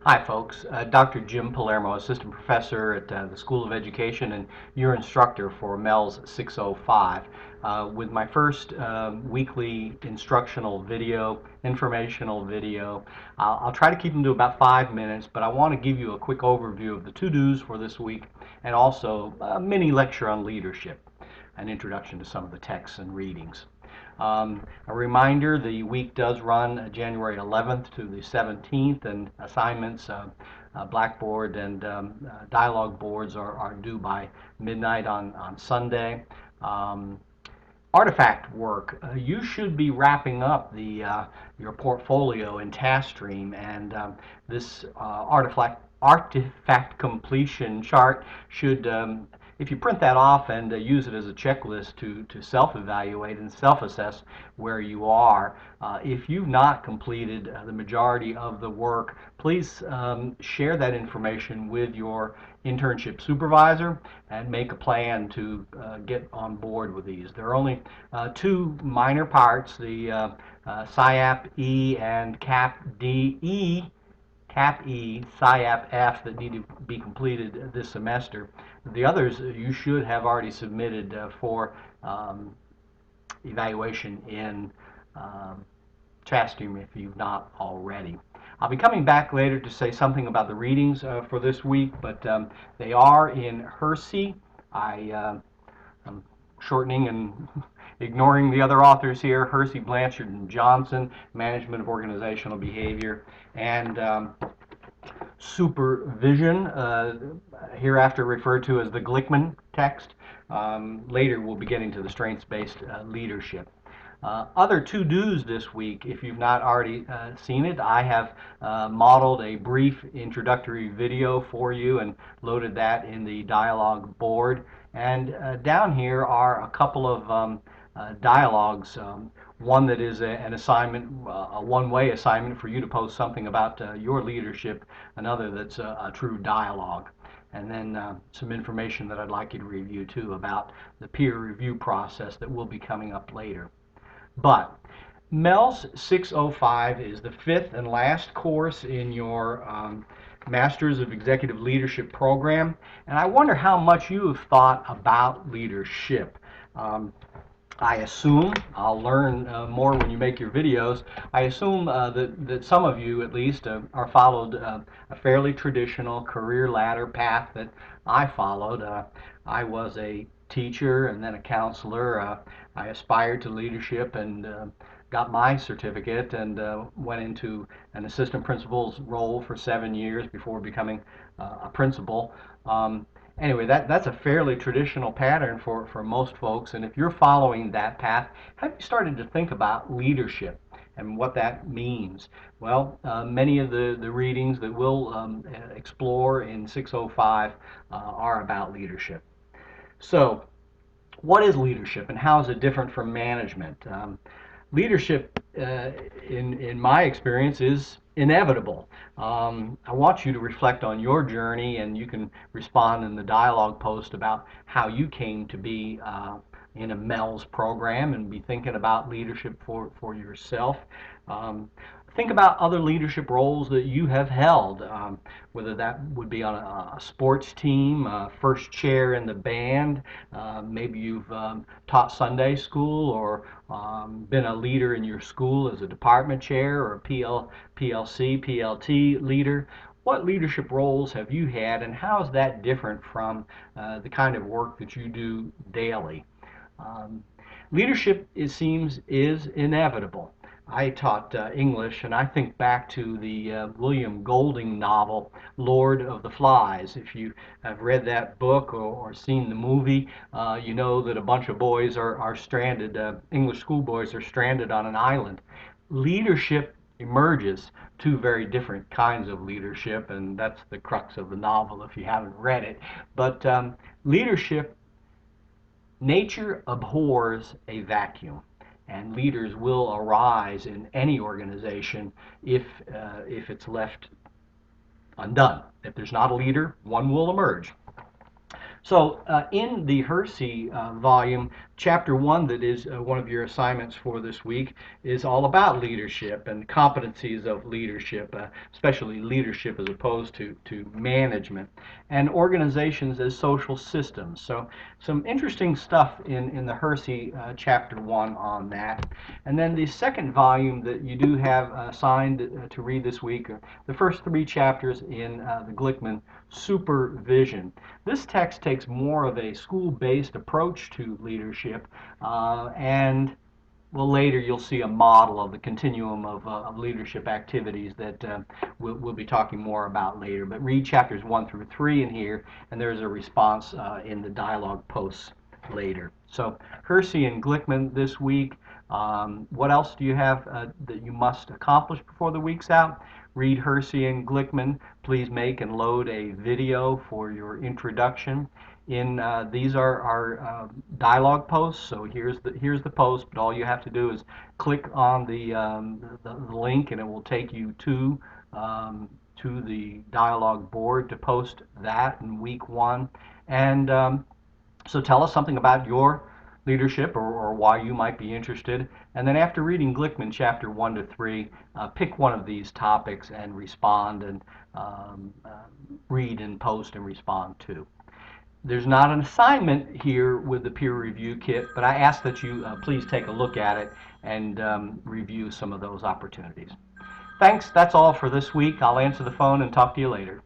Hi folks, Dr. Jim Palermo, Assistant Professor at the School of Education and your instructor for MELS 605 with my first weekly instructional video, informational video. I'll try to keep them to about 5 minutes, but I want to give you a quick overview of the to-dos for this week and also a mini lecture on leadership, an introduction to some of the texts and readings. A reminder, the week does run January 11th to the 17th, and assignments, Blackboard and dialogue boards are due by midnight on Sunday. Um, Artifact work, you should be wrapping up your portfolio in TaskStream, and this artifact completion chart should, if you print that off and use it as a checklist to self-evaluate and self-assess where you are. If you've not completed the majority of the work, please share that information with your internship supervisor and make a plan to get on board with these. There are only two minor parts, the SIAP E and CAP D. CAP E, SIAP F that need to be completed this semester. The others you should have already submitted for evaluation in TaskStream if you've not already. I'll be coming back later to say something about the readings for this week, but they are in Hersey. I'm shortening and ignoring the other authors here, Hersey, Blanchard, and Johnson, Management of Organizational Behavior, and Supervision, hereafter referred to as the Glickman text. Later we'll be getting to the strengths-based leadership. Other to-dos this week, if you've not already seen it, I have modeled a brief introductory video for you and loaded that in the dialogue board. And down here are a couple of dialogues. One that is an assignment, a one-way assignment for you to post something about your leadership, another that's a true dialogue. And then some information that I'd like you to review too about the peer review process that will be coming up later. But MELS 605 is the fifth and last course in your Masters of Executive Leadership program, and I wonder how much you have thought about leadership. I assume, I'll learn more when you make your videos, I assume that some of you at least are followed a fairly traditional career ladder path that I followed. I was a teacher and then a counselor. I aspired to leadership and got my certificate and went into an assistant principal's role for 7 years before becoming a principal. Anyway, that's a fairly traditional pattern for most folks, and if you're following that path, have you started to think about leadership and what that means? Well, many of the readings that we'll explore in 605 are about leadership. So, what is leadership and how is it different from management? Leadership, in my experience, is inevitable. I want you to reflect on your journey, and you can respond in the dialogue post about how you came to be in a MELS program and be thinking about leadership for yourself. Um, think about other leadership roles that you have held, whether that would be on a sports team, first chair in the band, maybe you've taught Sunday school or been a leader in your school as a department chair or a PLC, PLT leader. What leadership roles have you had, and how is that different from the kind of work that you do daily? Um, Leadership, it seems, is inevitable. I taught English, and I think back to the William Golding novel, Lord of the Flies. If you have read that book or seen the movie, you know that a bunch of boys are stranded, English schoolboys are stranded on an island. Leadership emerges, two very different kinds of leadership, and that's the crux of the novel if you haven't read it. But leadership, nature abhors a vacuum, and leaders will arise in any organization if it's left undone. If there's not a leader, one will emerge. So in the Hersey volume, Chapter 1, that is one of your assignments for this week, is all about leadership and competencies of leadership, especially leadership as opposed to management, and organizations as social systems. So some interesting stuff in the Hersey Chapter 1 on that. And then the second volume that you do have assigned to read this week are the first 3 chapters in the Glickman Supervision. This text takes more of a school-based approach to leadership, and well, later you'll see a model of the continuum of leadership activities that we'll be talking more about later. But read chapters 1 through 3 in here, and there's a response in the dialogue posts later. So Hersey and Glickman this week. What else do you have that you must accomplish before the week's out? Read Hersey and Glickman. Please make and load a video for your introduction. These are our dialogue posts. So here's the post, but all you have to do is click on the link, and it will take you to the dialogue board to post that in week 1. And so tell us something about your leadership, or why you might be interested. And then after reading Glickman chapter 1 to 3, pick one of these topics and respond, and read and post and respond to. There's not an assignment here with the peer review kit, but I ask that you please take a look at it and review some of those opportunities. Thanks. That's all for this week. I'll answer the phone and talk to you later.